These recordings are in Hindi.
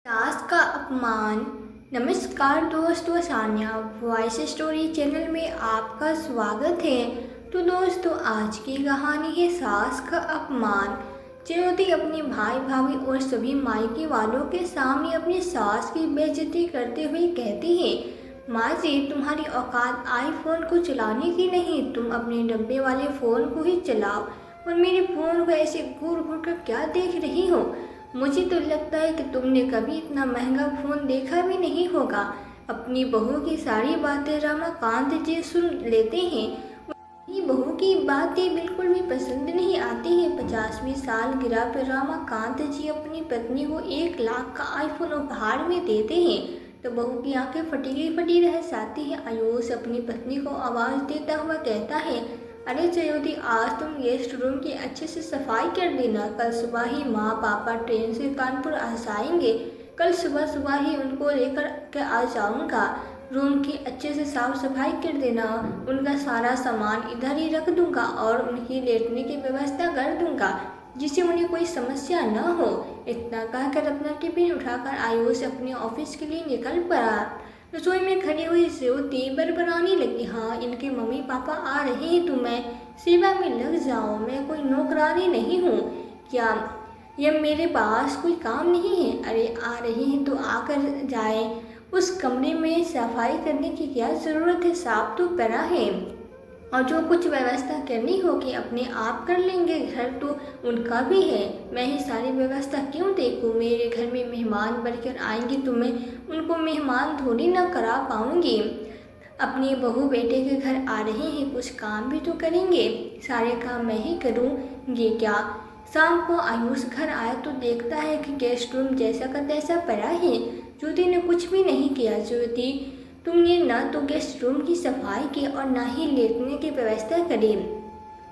सास का अपमान। नमस्कार दोस्तों, सान्या वॉइस स्टोरी चैनल में आपका स्वागत है। तो दोस्तों, आज की कहानी है सास का अपमान। ज्योति अपने भाई भाभी और सभी मायके वालों के सामने अपनी सास की बेइज्जती करते हुए कहती है, माँ जी, तुम्हारी औकात आईफोन को चलाने की नहीं, तुम अपने डब्बे वाले फ़ोन को ही चलाओ और मेरे फ़ोन को ऐसे घूर घूर कर क्या देख रही हो। मुझे तो लगता है कि तुमने कभी इतना महंगा फ़ोन देखा भी नहीं होगा। अपनी बहू की सारी बातें रमाकांत जी सुन लेते हैं। उनकी बहू की बातें बिल्कुल भी पसंद नहीं आती है। 50वीं सालगिरह पर रमाकांत जी अपनी पत्नी को 1 लाख का आईफोन उपहार में देते हैं तो बहू की आंखें फटी रह जाती है। आयुष अपनी पत्नी को आवाज़ देता हुआ कहता है, अरे जयोति, आज तुम गेस्ट रूम की अच्छे से सफाई कर देना। कल सुबह ही माँ पापा ट्रेन से कानपुर आ जाएंगे। कल सुबह सुबह ही उनको लेकर के आ जाऊंगा। रूम की अच्छे से साफ सफाई कर देना। उनका सारा सामान इधर ही रख दूंगा और उनकी लेटने की व्यवस्था कर दूंगा जिससे उन्हें कोई समस्या न हो। इतना कहकर अपना टिफिन उठाकर आयुष अपने ऑफिस के लिए निकल पड़ा। रसोई में खड़ी हुई ज्योति बरबराने लगी, हाँ, इनके मम्मी पापा आ रहे हैं तो मैं सेवा में लग जाऊं। मैं कोई नौकरानी नहीं हूँ क्या? यह मेरे पास कोई काम नहीं है। अरे आ रहे हैं तो आकर जाए। उस कमरे में सफाई करने की क्या ज़रूरत है, साफ तो पड़ा है और जो कुछ व्यवस्था करनी होगी अपने आप कर लेंगे। घर तो उनका भी है, मैं ही सारी व्यवस्था क्यों देखूं? मेरे घर में मेहमान बनकर आएंगे तो मैं उनको मेहमान थोड़ी ना करा पाऊंगी। अपनी बहू बेटे के घर आ रहे हैं, कुछ काम भी तो करेंगे। सारे काम मैं ही करूँगी क्या? शाम को आयुष घर आया तो देखता है कि गेस्ट रूम जैसा का तैसा पड़ा है। ज्योति ने कुछ भी नहीं किया। ज्योति, तुमने न तो गेस्ट रूम की सफाई की और न ही लेटने की व्यवस्था करी।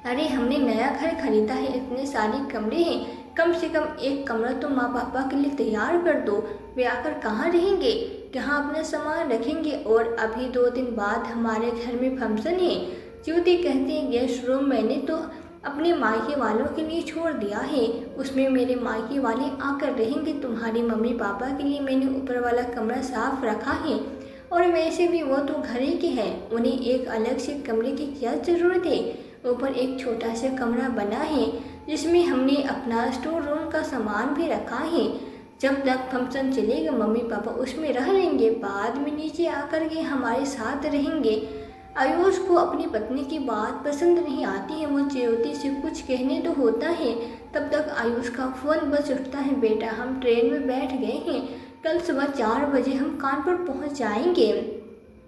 अरे हमने नया घर खरीदा है, इतने सारे कमरे हैं, कम से कम एक कमरा तो माँ पापा के लिए तैयार कर दो। वे आकर कहाँ रहेंगे, कहाँ अपना सामान रखेंगे? और अभी 2 दिन बाद हमारे घर में फंक्शन है। ज्योति कहती है, गेस्ट रूम मैंने तो अपने मायके वालों के लिए छोड़ दिया है, उसमें मेरे मायके वाले आकर रहेंगे। तुम्हारी मम्मी पापा के लिए मैंने ऊपर वाला कमरा साफ रखा है और वैसे भी वो तो घर ही के हैं, उन्हें एक अलग से कमरे की क्या ज़रूरत है? ऊपर एक छोटा सा कमरा बना है जिसमें हमने अपना स्टोर रूम का सामान भी रखा है। जब तक फंक्शन चलेगा मम्मी पापा उसमें रह लेंगे, बाद में नीचे आकर के हमारे साथ रहेंगे। आयुष को अपनी पत्नी की बात पसंद नहीं आती है। वो ज्योति से कुछ कहने तो होता है, तब तक आयुष का फ़ोन बज उठता है, बेटा हम ट्रेन में बैठ गए हैं, कल सुबह 4 बजे हम कानपुर पहुंच जाएंगे।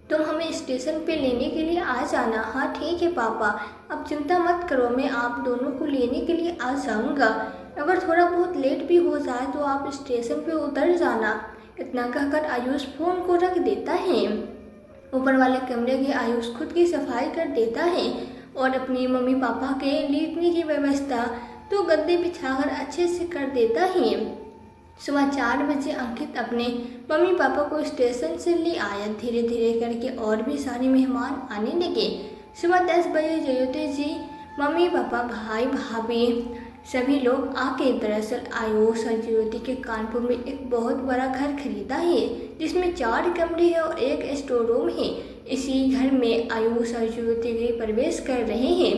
तुम हमें स्टेशन पे लेने के लिए आ जाना। हाँ ठीक है पापा, अब चिंता मत करो, मैं आप दोनों को लेने के लिए आ जाऊंगा। अगर थोड़ा बहुत लेट भी हो जाए तो आप स्टेशन पे उतर जाना। इतना कहकर आयुष फ़ोन को रख देता है। ऊपर वाले कमरे की आयुष खुद की सफाई कर देता है और अपनी मम्मी पापा के लेटने की व्यवस्था तो गद्दे बिछाकर अच्छे से कर देता है। सुबह 4 बजे अंकित अपने मम्मी पापा को स्टेशन से ले आया। धीरे धीरे करके और भी सारे मेहमान आने लगे। सुबह 10 बजे ज्योति जी, मम्मी पापा, भाई भाभी सभी लोग आके, दरअसल आयुष और ज्योति के कानपुर में एक बहुत बड़ा घर खरीदा है जिसमें 4 कमरे हैं और एक स्टोर रूम है। इसी घर में आयुष और ज्योति गृह प्रवेश कर रहे हैं,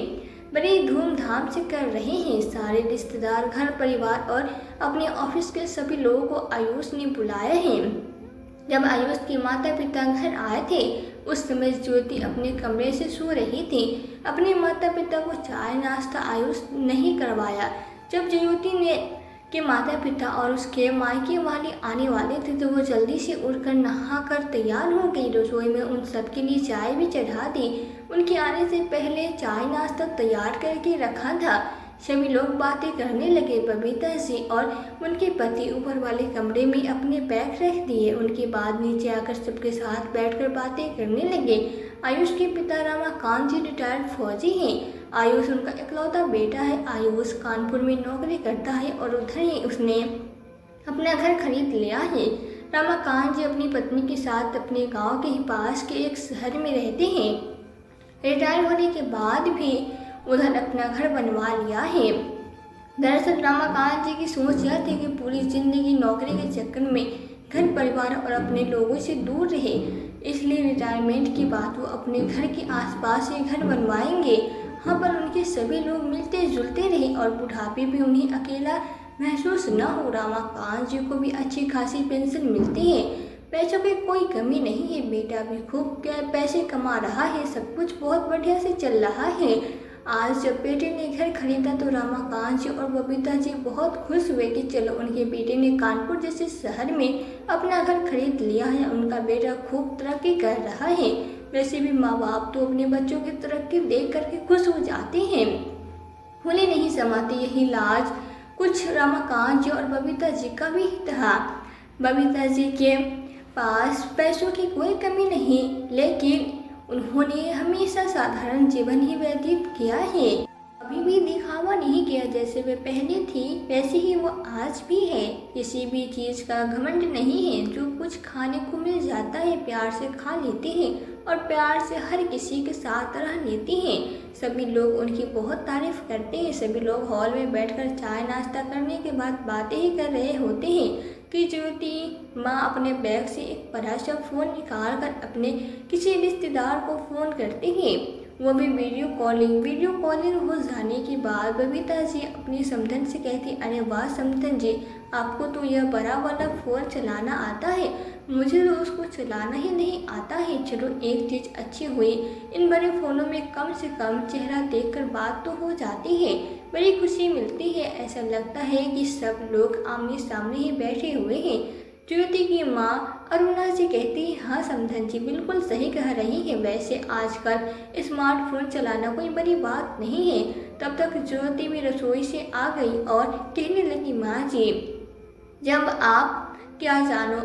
बड़ी धूमधाम से कर रहे हैं। सारे रिश्तेदार, घर परिवार और अपने ऑफिस के सभी लोगों को आयुष ने बुलाया है। जब आयुष के माता पिता घर आए थे उस समय ज्योति अपने कमरे से सो रही थी। अपने माता पिता को चाय नाश्ता आयुष नहीं करवाया। जब ज्योति ने के माता पिता और उसके मायके वाले आने वाले थे तो वो जल्दी से उठकर नहाकर तैयार हो गई। रसोई में उन सबके लिए चाय भी चढ़ा दी। उनके आने से पहले चाय नाश्ता तैयार करके रखा था। सभी लोग बातें करने लगे। बबीता जी और उनके पति ऊपर वाले कमरे में अपने बैग रख दिए। उनके बाद नीचे आकर सबके साथ बैठकर बातें करने लगे। आयुष के पिता रमाकांत जी रिटायर्ड फौजी हैं। आयुष उनका इकलौता बेटा है। आयुष कानपुर में नौकरी करता है और उधर ही उसने अपना घर खरीद लिया है। रमाकांत जी अपनी पत्नी के साथ अपने गांव के ही पास के एक शहर में रहते हैं। रिटायर होने के बाद भी उधर अपना घर बनवा लिया है। दरअसल रमाकांत जी की सोच यह थी कि पूरी जिंदगी नौकरी के चक्कर में घर परिवार और अपने लोगों से दूर रहे, इसलिए रिटायरमेंट के बाद वो अपने घर के आसपास ही घर बनवाएंगे। हाँ, पर उनके सभी लोग मिलते जुलते रहे और बुढ़ापे में उन्हें अकेला महसूस न हो। रमाकांत जी को भी अच्छी खासी पेंशन मिलती है, पैसों की कोई कमी नहीं है, बेटा भी खूब पैसे कमा रहा है, सब कुछ बहुत बढ़िया से चल रहा है। आज जब बेटे ने घर खरीदा तो रमाकांत जी और बबीता जी बहुत खुश हुए कि चलो उनके बेटे ने कानपुर जैसे शहर में अपना घर खरीद लिया है, उनका बेटा खूब तरक्की कर रहा है। वैसे भी माँ बाप तो अपने बच्चों की तरक्की देख करके खुश हो जाते हैं, भूले नहीं समाते। यही लाज कुछ रमाकांत जी और बबीता जी का भी था। बबीता जी के पास पैसों की कोई कमी नहीं, लेकिन उन्होंने हमेशा साधारण जीवन ही व्यतीत किया है, कभी भी दिखावा नहीं किया। जैसे वे पहले थी वैसे ही वो आज भी है, किसी भी चीज का घमंड नहीं है। जो कुछ खाने को मिल जाता है प्यार से खा लेते हैं और प्यार से हर किसी के साथ रह लेते हैं। सभी लोग उनकी बहुत तारीफ करते हैं। सभी लोग हॉल में बैठकर चाय नाश्ता करने के बाद बातें ही कर रहे होते हैं कि ज्योति माँ अपने बैग से एक बड़ा सा फ़ोन निकाल कर अपने किसी रिश्तेदार को फ़ोन करते हैं, वो भी वीडियो कॉलिंग हो जाने के बाद बबीता जी अपनी समधन से कहती, अरे वाह समधन जी, आपको तो यह बड़ा वाला फ़ोन चलाना आता है, मुझे तो उसको चलाना ही नहीं आता है। चलो एक चीज़ अच्छी हुई, इन बड़े फ़ोनों में कम से कम चेहरा देखकर बात तो हो जाती है, बड़ी खुशी मिलती है। ऐसा लगता है कि सब लोग आमने सामने ही बैठे हुए हैं। ज्योति की माँ अरुणा जी कहती है, हाँ समधन जी बिल्कुल सही कह रही है, वैसे आजकल स्मार्टफोन चलाना कोई बड़ी बात नहीं है। तब तक ज्योति भी रसोई से आ गई और कहने लगी, माँ जी जब आप क्या जानो,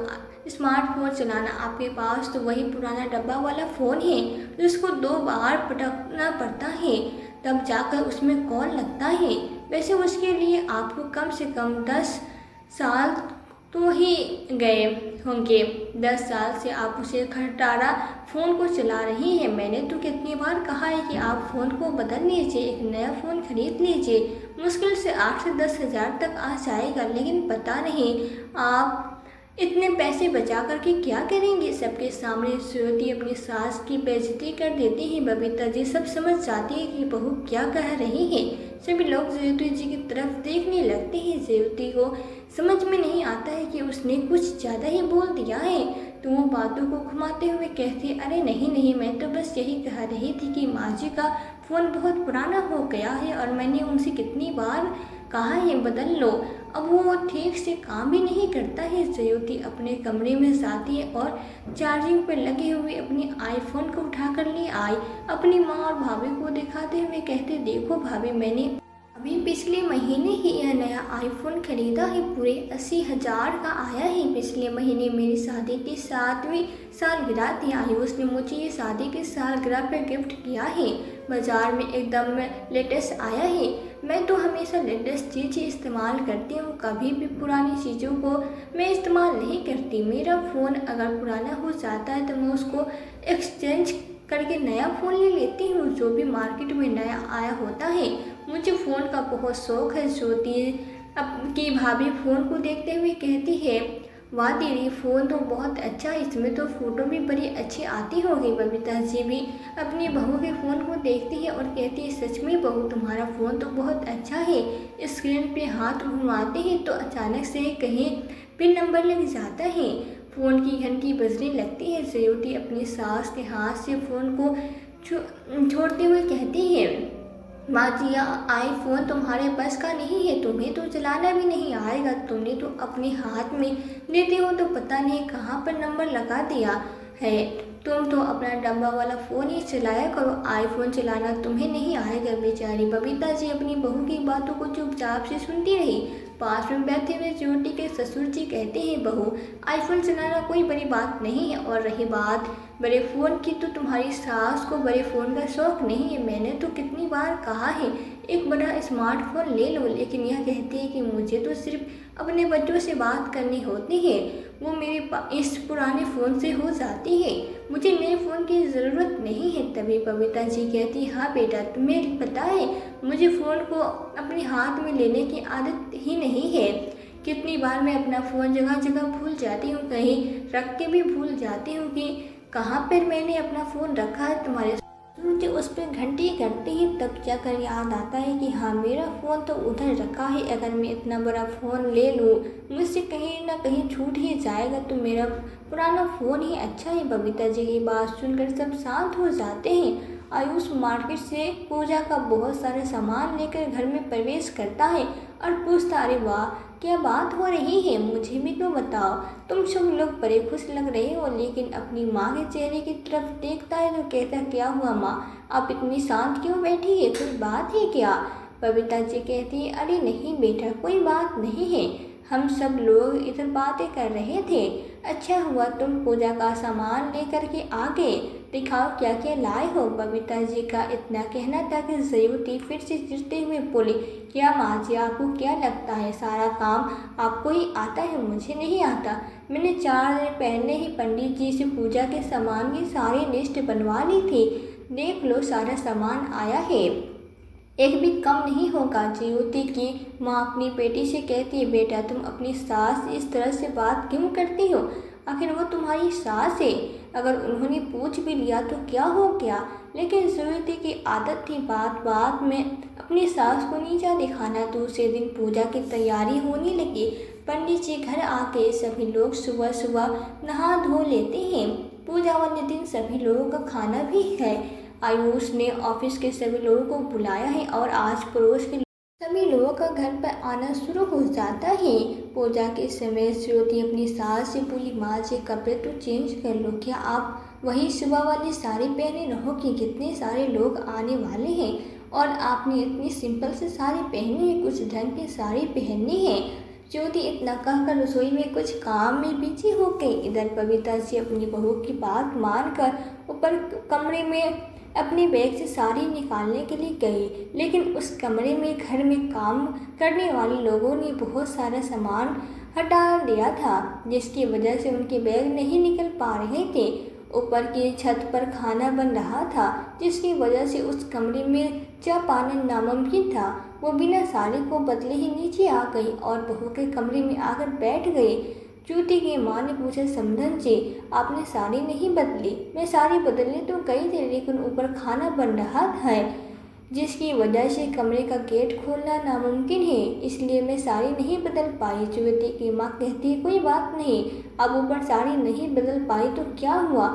स्मार्टफोन चलाना आपके पास तो वही पुराना डब्बा वाला फ़ोन है जिसको 2 बार पटकना पड़ता है तब जाकर उसमें कॉल लगता है। वैसे उसके लिए आपको कम से कम 10 साल तो ही गए होंगे। 10 साल से आप उसे खटारा फ़ोन को चला रही हैं। मैंने तो कितनी बार कहा है कि आप फ़ोन को बदल लीजिए, एक नया फ़ोन खरीद लीजिए, मुश्किल से 8 से 10 हज़ार तक आ जाएगा, लेकिन पता नहीं आप इतने पैसे बचा करके क्या करेंगे। सबके सामने ज्योति अपनी सास की बेइज्जती कर देती है। बबीता जी सब समझ जाती है कि बहू क्या कह रही है। सभी लोग ज्योति जी की तरफ देखने लगते हैं। ज्योति को समझ में नहीं आता है कि उसने कुछ ज़्यादा ही बोल दिया है, तो वो बातों को घुमाते हुए कहती है, अरे नहीं नहीं, मैं तो बस यही कह रही थी कि माँ जी का फ़ोन बहुत पुराना हो गया है और मैंने उनसे कितनी बार कहा है बदल लो, अब वो ठीक से काम भी नहीं करता है। ज्योति अपने कमरे में जाती है और चार्जिंग पर लगे हुए अपने आईफोन को उठाकर ले आई। अपनी माँ और भाभी को दिखाते हुए कहते, देखो भाभी, मैंने अभी पिछले महीने ही यह नया आईफोन खरीदा है, पूरे 80,000 का आया है। पिछले महीने मेरी शादी की 7वीं सालगिरह थी, आई उसने मुझे ये शादी की सालगिरह पर गिफ्ट किया है। बाज़ार में एकदम लेटेस्ट आया है। मैं तो हमेशा लेटेस्ट चीज़ ही इस्तेमाल करती हूँ, कभी भी पुरानी चीज़ों को मैं इस्तेमाल नहीं करती। मेरा फ़ोन अगर पुराना हो जाता है तो मैं उसको एक्सचेंज करके नया फ़ोन ले लेती हूँ, जो भी मार्केट में नया आया होता है। मुझे फ़ोन का बहुत शौक़ है। ज्योति अब की भाभी फ़ोन को देखते हुए कहती है, वाह दीदी, फ़ोन तो बहुत अच्छा है, इसमें तो फ़ोटो भी बड़ी अच्छी आती होगी। बबीता जी भी अपनी बहू के फ़ोन को देखती है और कहती है, सच में बहू, तुम्हारा फ़ोन तो बहुत अच्छा है। स्क्रीन पे हाथ घुमाते हैं तो अचानक से कहीं पिन नंबर लग जाता है, फ़ोन की घंटी बजने लगती है। ज्योति अपनी सास के हाथ से फ़ोन को छोड़ते हुए कहती है, माँ जी, आईफोन तुम्हारे बस का नहीं है, तुम्हें तो चलाना भी नहीं आएगा। तुमने तो अपने हाथ में लेते हो तो पता नहीं कहाँ पर नंबर लगा दिया है। तुम तो अपना डब्बा वाला फ़ोन ही चलाया करो, आईफोन चलाना तुम्हें नहीं आएगा। बेचारी बबीता जी अपनी बहू की बातों को चुपचाप से सुनती रही। पास में बैठे हुए ज्योति के ससुर जी कहते हैं, बहू, आईफोन चलाना कोई बड़ी बात नहीं है, और रही बात बड़े फ़ोन की, तो तुम्हारी सास को बड़े फ़ोन का शौक़ नहीं है। मैंने तो कितनी बार कहा है एक बड़ा स्मार्टफोन ले लो, लेकिन यह कहती है कि मुझे तो सिर्फ अपने बच्चों से बात करनी होती है, वो मेरे इस पुराने फ़ोन से हो जाती है, मुझे नए फ़ोन की ज़रूरत नहीं है। तभी बबीता जी कहती, हाँ बेटा, तुम्हें पता है मुझे फ़ोन को अपने हाथ में लेने की आदत ही नहीं है। कितनी बार मैं अपना फ़ोन जगह जगह भूल जाती हूँ, कहीं रख के भी भूल जाती हूँ कि कहाँ पर मैंने अपना फ़ोन रखा है। तुम्हारे मुझे उस पर घंटी करती है, तब जाकर याद आता है कि हाँ, मेरा फ़ोन तो उधर रखा है। अगर मैं इतना बड़ा फ़ोन ले लूँ, मुझसे कहीं ना कहीं छूट ही जाएगा, तो मेरा पुराना फ़ोन ही अच्छा है। बबीता जी की बात सुनकर सब शांत हो जाते हैं। आयुष मार्केट से पूजा का बहुत सारे सामान लेकर घर में प्रवेश करता है और पूछता, अरे वाह, क्या बात हो रही है, मुझे भी तो बताओ। तुम सब लोग बड़े खुश लग रहे हो। लेकिन अपनी माँ के चेहरे की तरफ देखता है तो कहता, क्या हुआ माँ, आप इतनी शांत क्यों बैठी है, कोई बात है क्या? बबीता जी कहती है, अरे नहीं बेटा, कोई बात नहीं है, हम सब लोग इधर बातें कर रहे थे। अच्छा हुआ तुम पूजा का सामान लेकर के आ गए, दिखाओ क्या क्या लाए हो। बबीता जी का इतना कहना था कि जयवती फिर से चिढ़ते हुए बोली, क्या माँ जी, आपको क्या लगता है सारा काम आपको ही आता है? मुझे नहीं आता। मैंने 4 दिन पहले ही पंडित जी से पूजा के सामान की सारी लिस्ट बनवा ली थी। देख लो, सारा सामान आया है, एक भी कम नहीं होगा। ज्योति की माँ अपनी बेटी से कहती है, बेटा तुम अपनी सास से इस तरह से बात क्यों करती हो? आखिर वो तुम्हारी सास है, अगर उन्होंने पूछ भी लिया तो क्या हो गया? लेकिन ज्योति की आदत थी बात बात में अपनी सास को नीचा दिखाना। दूसरे दिन पूजा की तैयारी होने लगी। पंडित जी घर आके सभी लोग सुबह सुबह नहा धो लेते हैं। पूजा वाले दिन सभी लोगों का खाना भी है। आयुष ने ऑफिस के सभी लोगों को बुलाया है और आज पड़ोस के सभी लोगों का घर पर आना शुरू हो जाता है। पूजा के समय ज्योति अपनी सास से बोली, माँ जी कपड़े तो चेंज कर लो, क्या आप वही सुबह वाली साड़ी पहने रहोगी? कितने सारे लोग आने वाले हैं और आपने इतनी सिंपल से साड़ी पहनी है, कुछ ढंग की साड़ी पहननी है। ज्योति इतना कहकर रसोई में कुछ काम में बिजी हो गई। इधर बबीता जी अपनी बहू की बात मानकर ऊपर कमरे में अपने बैग से साड़ी निकालने के लिए गई, लेकिन उस कमरे में घर में काम करने वाले लोगों ने बहुत सारा सामान हटा दिया था, जिसकी वजह से उनके बैग नहीं निकल पा रहे थे। ऊपर की छत पर खाना बन रहा था, जिसकी वजह से उस कमरे में जा पाना नामुमकिन था। वो बिना साड़ी को बदले ही नीचे आ गई और बहू के कमरे में आकर बैठ गई। ज्योति की माँ ने पूछा, समधन जी, आपने साड़ी नहीं बदली? मैं साड़ी बदलने तो गई थी, लेकिन ऊपर खाना बन रहा है, जिसकी वजह से कमरे का गेट खोलना नामुमकिन है, इसलिए मैं साड़ी नहीं बदल पाई। ज्योति की माँ कहती है, कोई बात नहीं, अब ऊपर साड़ी नहीं बदल पाई तो क्या हुआ,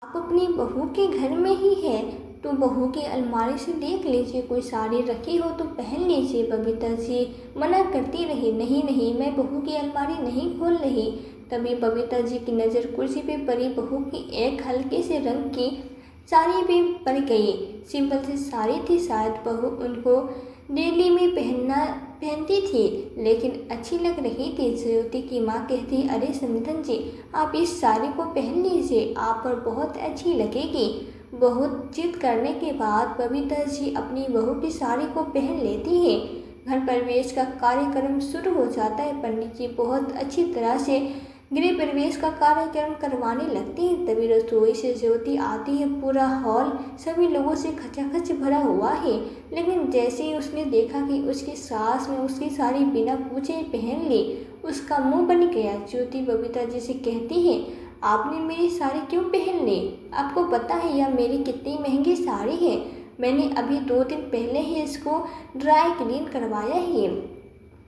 आप अपनी बहू के घर में ही है, तो बहू की अलमारी से देख लीजिए, कोई साड़ी रखी हो तो पहन लीजिए। बबीता जी मना करती रही, नहीं नहीं, मैं बहू की अलमारी नहीं खोल रही। तभी बबीता जी की नज़र कुर्सी पे पड़ी बहू की एक हल्के से रंग की साड़ी पे पड़ गई। सिंपल सी साड़ी थी, शायद बहू उनको डेली में पहनती थी, लेकिन अच्छी लग रही थी। ज्योति की माँ कहती, अरे समधन जी, आप इस साड़ी को पहन लीजिए, आप पर बहुत अच्छी लगेगी। बहुत जिद करने के बाद बबीता जी अपनी बहू की साड़ी को पहन लेती है। घर प्रवेश का कार्यक्रम शुरू हो जाता है। पंडित जी बहुत अच्छी तरह से गृह प्रवेश का कार्यक्रम करवाने लगती हैं। तभी रसोई से ज्योति आती है। पूरा हॉल सभी लोगों से खचाखच भरा हुआ है, लेकिन जैसे ही उसने देखा कि उसकी सास ने उसकी साड़ी बिना पूछे पहन ली, उसका मुंह बन गया। ज्योति बबीता जी से कहती है, आपने मेरी साड़ी क्यों पहन ली? आपको पता है यह मेरी कितनी महंगी साड़ी है? मैंने अभी 2 दिन पहले ही इसको ड्राई क्लीन करवाया है।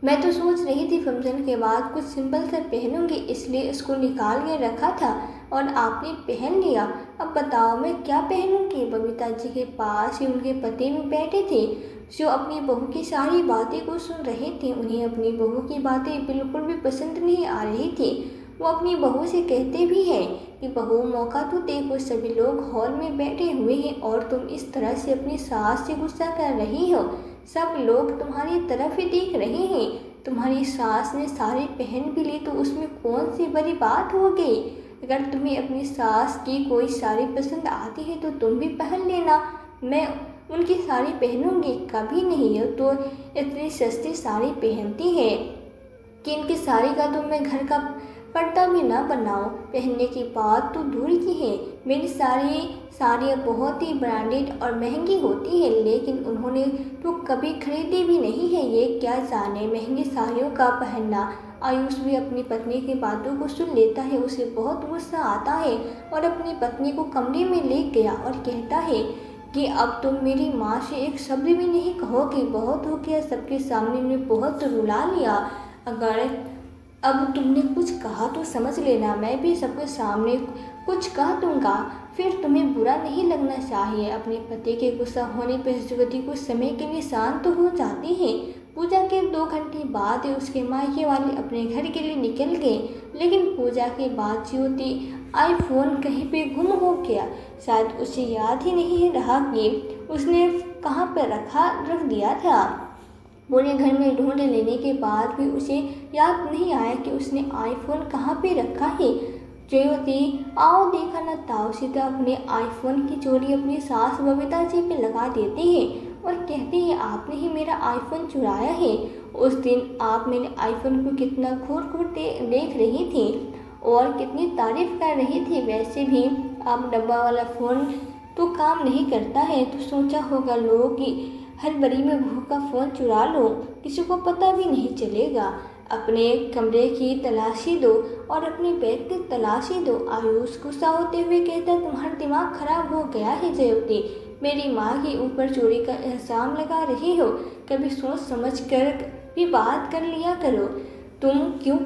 मैं तो सोच रही थी फंक्शन के बाद कुछ सिंपल सा पहनूंगी, इसलिए इसको निकाल के रखा था और आपने पहन लिया। अब बताओ मैं क्या पहनूंगी? बबीता जी के पास ही उनके पति भी बैठे थे, जो अपनी बहू की सारी बातें को सुन रहे थे। उन्हें अपनी बहू की बातें बिल्कुल भी पसंद नहीं आ रही थी। वो अपनी बहू से कहते भी हैं कि बहू मौका तो देखो, सभी लोग हॉल में बैठे हुए हैं और तुम इस तरह से अपनी सास से गुस्सा कर रही हो। सब लोग तुम्हारी तरफ ही देख रहे हैं। तुम्हारी सास ने साड़ी पहन भी ली तो उसमें कौन सी बड़ी बात हो गई? अगर तुम्हें अपनी सास की कोई साड़ी पसंद आती है तो तुम भी पहन लेना। मैं उनकी साड़ी पहनूंगी, कभी नहीं। है तो इतनी सस्ती साड़ी पहनती है कि इनकी साड़ी का तो मैं घर का पर्दा भी ना बनाऊं, पहनने की बात तो दूर की है। मेरी साड़ियाँ बहुत ही ब्रांडेड और महंगी होती है, लेकिन उन्होंने तो कभी खरीदी भी नहीं है। ये क्या जाने महंगी साड़ियों का पहनना। आयुष भी अपनी पत्नी की बातों को सुन लेता है। उसे बहुत गुस्सा आता है और अपनी पत्नी को कमरे में ले गया और कहता है कि अब तुम मेरी माँ से एक शब्द भी नहीं कहोगे, बहुत हो गया, सबके सामने ने बहुत रुला लिया। अगर अब तुमने कुछ कहा तो समझ लेना, मैं भी सबके सामने कुछ कह दूंगा, फिर तुम्हें बुरा नहीं लगना चाहिए। अपने पति के गुस्सा होने पर ज्योति कुछ समय के लिए शांत हो जाती है। पूजा के 2 घंटे बाद उसके मायके वाले अपने घर के लिए निकल गए, लेकिन पूजा के बाद ज्योति आईफोन कहीं पे गुम हो गया। शायद उसे याद ही नहीं रहा कि उसने कहाँ पर रख दिया था। पूरे घर में ढूंढ लेने के बाद भी उसे याद नहीं आया कि उसने आईफोन कहाँ पे रखा है। ज्योति आओ देखा न ताओ सीधा अपने आईफोन की चोरी अपनी सास बबीता जी पे लगा देती है और कहती है आपने ही मेरा आईफोन चुराया है। उस दिन आप मेरे आईफोन को कितना घूर घूर देख रही थी और कितनी तारीफ कर रही थी। वैसे भी आप डब्बा वाला फ़ोन तो काम नहीं करता है, तो सोचा होगा लोग कि हर बरी में बहू का फ़ोन चुरा लो, किसी को पता भी नहीं चलेगा। अपने कमरे की तलाशी दो और अपने बैग की तलाशी दो। आयुष गुस्सा होते हुए कहता तुम्हारा दिमाग खराब हो गया है ज्योति, मेरी माँ के ऊपर चोरी का इल्ज़ाम लगा रही हो, कभी सोच समझ कर भी बात कर लिया करो। तुम क्यों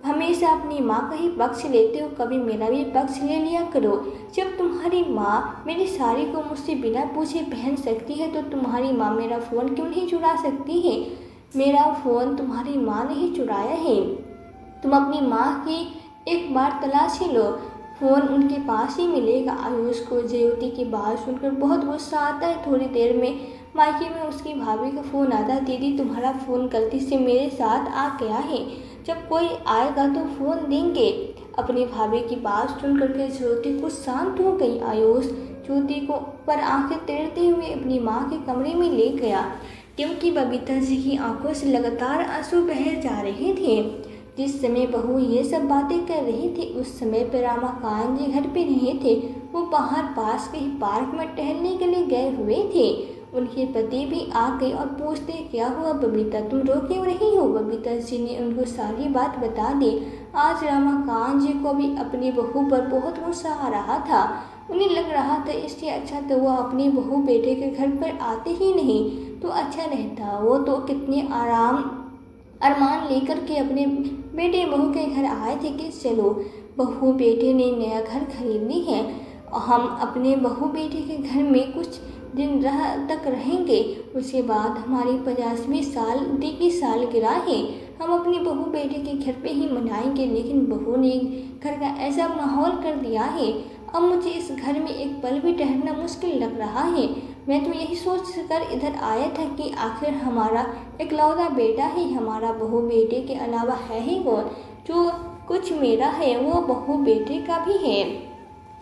हमेशा अपनी माँ का ही पक्ष लेते हो, कभी मेरा भी पक्ष ले लिया करो। जब तुम्हारी माँ मेरी साड़ी को मुझसे बिना पूछे पहन सकती है तो तुम्हारी माँ मेरा फ़ोन क्यों नहीं चुरा सकती है। मेरा फ़ोन तुम्हारी माँ ने ही चुराया है। तुम अपनी माँ की एक बार तलाशी लो, फ़ोन उनके पास ही मिलेगा। आयुष को ज्योति की बात सुनकर बहुत गुस्सा आता है। थोड़ी देर में मायके में उसकी भाभी का फ़ोन आता, दीदी तुम्हारा फ़ोन गलती से मेरे साथ आ गया है, जब कोई आएगा तो फ़ोन देंगे। अपनी भाभी की बात सुन करके ज्योति कुछ शांत हो गई। आयुष ज्योति को पर आंखें टेढ़ते हुए अपनी माँ के कमरे में ले गया, क्योंकि बबीता जी की आंखों से लगातार आंसू बह जा रहे थे। जिस समय बहू ये सब बातें कर रही थी उस समय पर रमाकांत जी घर पे नहीं थे, वो बाहर पास के ही पार्क में टहलने के लिए गए हुए थे। उनके पति भी आ गए और पूछते क्या हुआ बबीता, तुम रो क्यों रही हो। बबीता जी ने उनको सारी बात बता दी। आज रमाकांत जी को भी अपनी बहू पर बहुत गुस्सा आ रहा था। उन्हें लग रहा था इससे अच्छा तो वो अपनी बहू बेटे के घर पर आते ही नहीं तो अच्छा रहता। वो तो कितने अरमान लेकर के अपने बेटे बहू के घर आए थे कि चलो बहू बेटे ने नया घर खरीद ली है, हम अपने बहू बेटे के घर में कुछ दिन तक रहेंगे, उसके बाद हमारी 50वीं शादी की सालगिरह है, हम अपनी बहू बेटे के घर पे ही मनाएंगे। लेकिन बहू ने घर का ऐसा माहौल कर दिया है, अब मुझे इस घर में एक पल भी ठहरना मुश्किल लग रहा है। मैं तो यही सोच कर इधर आया था कि आखिर हमारा इकलौता बेटा ही हमारा बहू बेटे के अलावा है ही कौन। जो कुछ मेरा है वो बहू बेटे का भी है।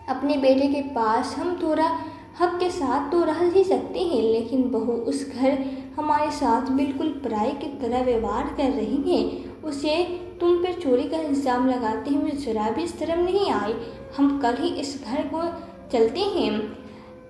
अपने बेटे के पास हम थोड़ा हक के साथ तो रह ही सकते हैं, लेकिन बहू उस घर हमारे साथ बिल्कुल पराई की तरह व्यवहार कर रही है। उसे तुम पर चोरी का इल्ज़ाम लगाते हुए जरा भी शर्म नहीं आई। हम कल ही इस घर को चलते हैं,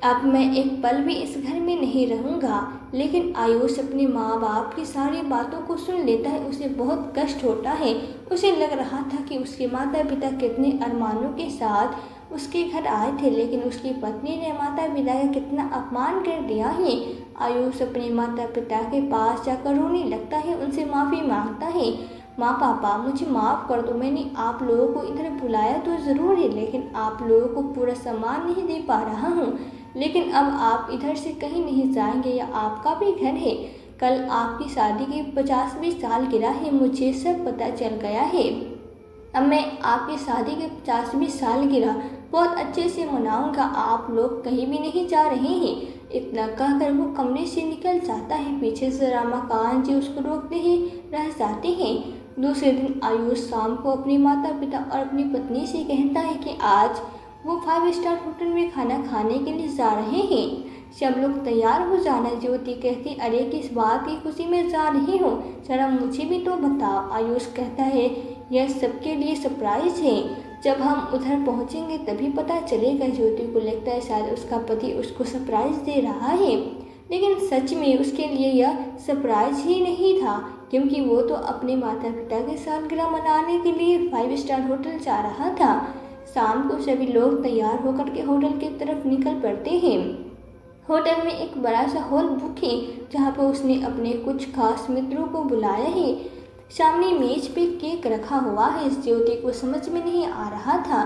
अब मैं एक पल भी इस घर में नहीं रहूँगा। लेकिन आयुष अपने माँ बाप की सारी बातों को सुन लेता है, उसे बहुत कष्ट होता है। उसे लग रहा था कि उसके माता पिता कितने अरमानों के साथ उसके घर आए थे, लेकिन उसकी पत्नी ने माता पिता का कितना अपमान कर दिया है। आयुष अपने माता पिता के पास जाकर रोने लगता है, उनसे माफ़ी मांगता है। माँ पापा मुझे माफ़ कर दो, मैंने आप लोगों को इधर बुलाया तो ज़रूर है, लेकिन आप लोगों को पूरा सम्मान नहीं दे पा रहा हूँ। लेकिन अब आप इधर से कहीं नहीं जाएंगे, या आपका भी घर है। कल आपकी शादी की 50वीं सालगिरह है, मुझे सब पता चल गया है। अब मैं आपकी शादी की 50वीं सालगिरह बहुत अच्छे से मनाऊंगा, आप लोग कहीं भी नहीं जा रहे हैं। इतना कहकर वो कमरे से निकल जाता है। पीछे से रमाकांत जी उसको रोकते ही रह जाते हैं। दूसरे दिन आयुष शाम को अपने माता पिता और अपनी पत्नी से कहता है कि आज वो 5 स्टार होटल में खाना खाने के लिए जा रहे हैं। सब लोग तैयार हो जाना। ज्योति कहती, अरे किस बात की खुशी में जा रही हो, जरा मुझे भी तो बताओ। आयुष कहता है, यह सबके लिए सरप्राइज है, जब हम उधर पहुंचेंगे तभी पता चलेगा। ज्योति को लगता है शायद उसका पति उसको सरप्राइज दे रहा है, लेकिन सच में उसके लिए यह सरप्राइज ही नहीं था, क्योंकि वो तो अपने माता पिता के सालगिरह मनाने के लिए 5 स्टार होटल जा रहा था। शाम को सभी लोग तैयार होकर के होटल की तरफ निकल पड़ते हैं। होटल में एक बड़ा सा हॉल बुक है, जहाँ पर उसने अपने कुछ खास मित्रों को बुलाया है। सामने मेज पे केक रखा हुआ है। ज्योति को समझ में नहीं आ रहा था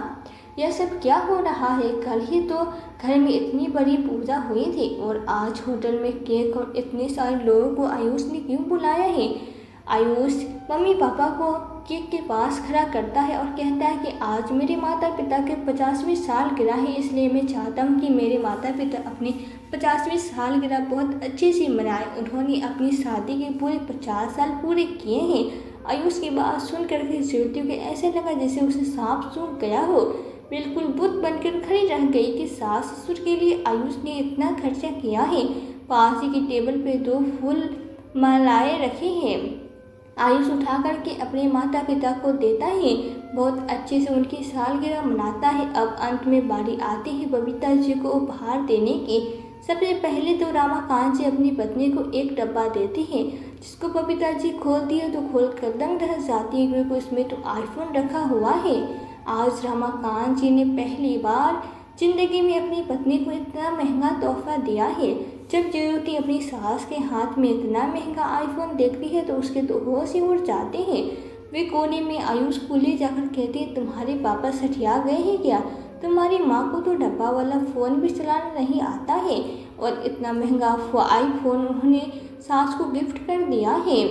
यह सब क्या हो रहा है। कल ही तो घर में इतनी बड़ी पूजा हुई थी और आज होटल में केक और इतने सारे लोगों को आयुष ने क्यों बुलाया है। आयुष मम्मी पापा को केक के पास खड़ा करता है और कहता है कि आज मेरे माता पिता के 50वीं सालगिरह है, इसलिए मैं चाहता हूँ कि मेरे माता पिता अपनी 50वीं सालगिरह बहुत अच्छे से मनाएं। उन्होंने अपनी शादी के पूरे 50 साल पूरे किए हैं। आयुष की बात सुन करके ज्योति को ऐसे लगा जैसे उसे सांप सूंघ गया हो। बिल्कुल बुत बनकर खड़ी रह गई कि सास ससुर के लिए आयुष ने इतना खर्चा किया है। पास ही की टेबल पे 2 फूल मालाएं रखी हैं। आयुष उठा करके अपने माता पिता को देता है, बहुत अच्छे से उनकी सालगिरह मनाता है। अब अंत में बारी आती है बबीता जी को उपहार देने की। सबसे पहले तो रमाकांत जी अपनी पत्नी को एक डब्बा देती है, जिसको बबीता जी खोलती है तो खोल कर दंग रह जाती है, क्योंकि उसमें तो आईफोन रखा हुआ है। आज रमाकांत जी ने पहली बार जिंदगी में अपनी पत्नी को इतना महंगा तोहफा दिया है। जब ज्योति अपनी सास के हाथ में इतना महंगा आईफोन देखती है तो उसके तो होश ही उड़ जाते हैं। वे कोने में आयुष को ले जाकर कहती है, तुम्हारे पापा सठिया गए हैं क्या? तुम्हारी माँ को तो डब्बा वाला फ़ोन भी चलाना नहीं आता है और इतना महंगा आईफोन उन्होंने सास को गिफ्ट कर दिया है।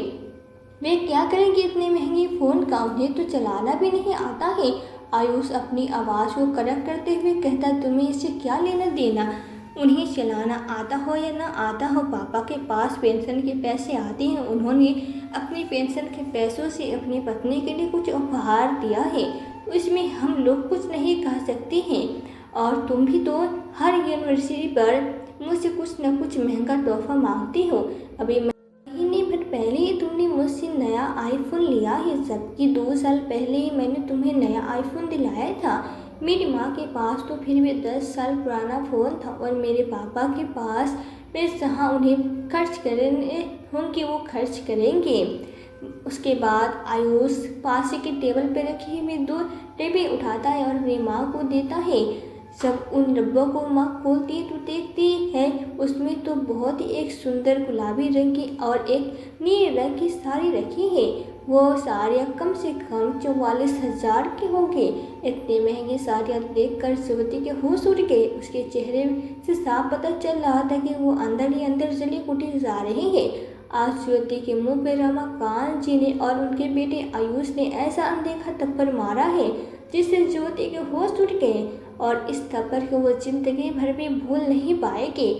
वे क्या करेंगे इतने महंगे फ़ोन का, उन्हें तो चलाना भी नहीं आता है। आयुष अपनी आवाज़ को कड़क करते हुए कहता, तुम्हें इससे क्या लेना देना? उन्हें चलाना आता हो या ना आता हो, पापा के पास पेंशन के पैसे आते हैं, उन्होंने अपनी पेंशन के पैसों से अपनी पत्नी के लिए कुछ उपहार दिया है, उसमें हम लोग कुछ नहीं कह सकते हैं। और तुम भी तो हर एनिवर्सरी पर मुझसे कुछ न कुछ महंगा तोहफा मांगती हो। अभी महीने भर पहले ही तुमने मुझसे नया आईफोन लिया है, जबकि 2 साल पहले ही मैंने तुम्हें नया आईफोन दिलाया था। मेरी माँ के पास तो फिर भी 10 साल पुराना फ़ोन था और मेरे पापा के पास मैं जहाँ उन्हें खर्च करने होंगे वो खर्च करेंगे। उसके बाद आयुष पास के टेबल पर रखी हुई 2 डिब्बे उठाता है और अपनी माँ को देता है। जब उन डब्बों को माँ खोलती तो देखती है उसमें तो बहुत ही एक सुंदर गुलाबी रंग की और एक नीले रंग की साड़ी रखी है। वो साड़ियाँ कम से कम 44,000 की होंगी। इतनी महंगी साड़ियाँ देखकर ज्योति के होश उड़ गए। उसके चेहरे से साफ पता चल रहा था कि वो अंदर ही अंदर जली कुटी जा रही है। आज ज्योति के मुंह पे रमाकांत जी ने और उनके बेटे आयुष ने ऐसा अनदेखा थप्पड़ मारा है जिससे ज्योति के होश उड़ गए और इस थप्पड़ को वो जिंदगी भर भी भूल नहीं पाएगी।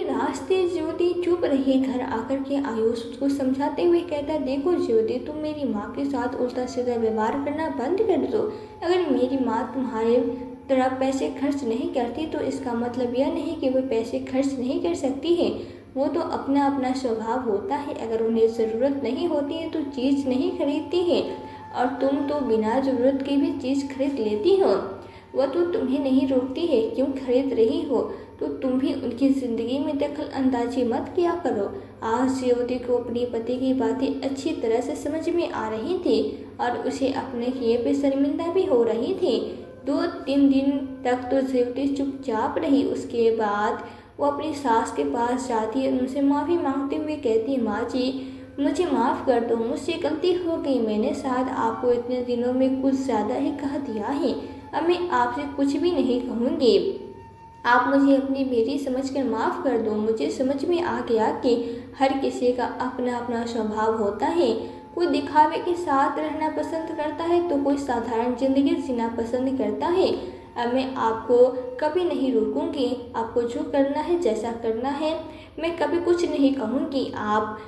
रास्ते ज्योति चुप रही। घर आकर के आयुष उसको समझाते हुए कहता, देखो ज्योति, तुम मेरी माँ के साथ उल्टा सीधा व्यवहार करना बंद कर दो। अगर मेरी माँ तुम्हारे तरह पैसे खर्च नहीं करती तो इसका मतलब यह नहीं कि वो पैसे खर्च नहीं कर सकती है। वो तो अपना अपना स्वभाव होता है। अगर उन्हें ज़रूरत नहीं होती है तो चीज़ नहीं खरीदती है, और तुम तो बिना ज़रूरत के भी चीज़ खरीद लेती हो। वह तो तुम्हें नहीं रोकती है, क्यों खरीद रही हो? तो तुम भी उनकी ज़िंदगी में दखल अंदाजी मत किया करो। आज ज्योति को अपनी पति की बातें अच्छी तरह से समझ में आ रही थी और उसे अपने किए पे शर्मिंदा भी हो रही थी। 2-3 दिन तक तो ज्योति चुपचाप रही। उसके बाद वो अपनी सास के पास जाती है, उनसे माफ़ी मांगते हुए कहती, माँ जी मुझे माफ़ कर दो, मुझसे गलती हो गई। मैंने शायद आपको इतने दिनों में कुछ ज़्यादा ही कह दिया है। अब मैं आपसे कुछ भी नहीं कहूँगी। आप मुझे अपनी बेटी समझकर माफ़ कर दो। मुझे समझ में आ गया कि हर किसी का अपना अपना स्वभाव होता है। कोई दिखावे के साथ रहना पसंद करता है तो कोई साधारण ज़िंदगी जीना पसंद करता है। अब मैं आपको कभी नहीं रोकूंगी। आपको जो करना है, जैसा करना है, मैं कभी कुछ नहीं कहूँगी। आप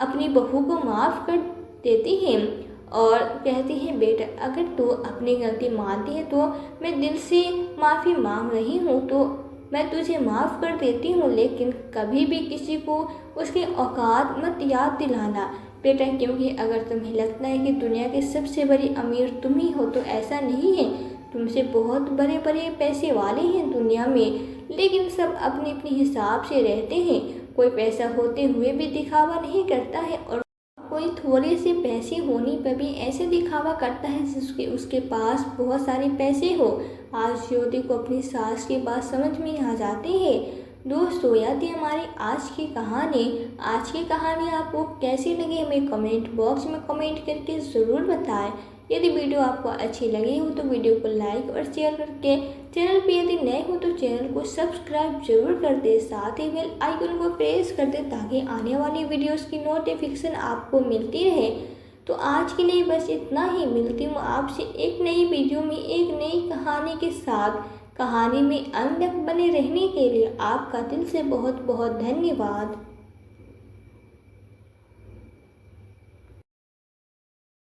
अपनी बहू को माफ़ कर देती हैं और कहती हैं, बेटा अगर तू अपनी गलती मानती है तो मैं दिल से माफ़ी मांग रही हूँ। तो मैं तुझे माफ़ कर देती हूँ, लेकिन कभी भी किसी को उसकी औकात मत याद दिलाना बेटा, क्योंकि अगर तुम्हें लगता है कि दुनिया के सबसे बड़ी अमीर तुम ही हो तो ऐसा नहीं है। तुमसे बहुत बड़े बड़े पैसे वाले हैं दुनिया में, लेकिन सब अपने अपने हिसाब से रहते हैं। कोई पैसा होते हुए भी दिखावा नहीं करता है, और कोई थोड़े से पैसे होने पर भी ऐसे दिखावा करता है जिसके उसके पास बहुत सारे पैसे हो। आज ज्योति को अपनी सास की बात समझ में आ जाती है। दोस्तों, यह थी हमारी आज की कहानी। आज की कहानी आपको कैसी लगी हमें कमेंट बॉक्स में कमेंट करके ज़रूर बताएं। यदि वीडियो आपको अच्छी लगी हो तो वीडियो को लाइक और शेयर करके, चैनल पे यदि नए हो तो चैनल को सब्सक्राइब जरूर कर दे, साथ ही बेल आइकन को प्रेस कर दे ताकि आने वाली वीडियोस की नोटिफिकेशन आपको मिलती रहे। तो आज के लिए बस इतना ही। मिलती हूँ आपसे एक नई वीडियो में एक नई कहानी के साथ। कहानी में अंत तक बने रहने के लिए आपका दिल से बहुत बहुत धन्यवाद।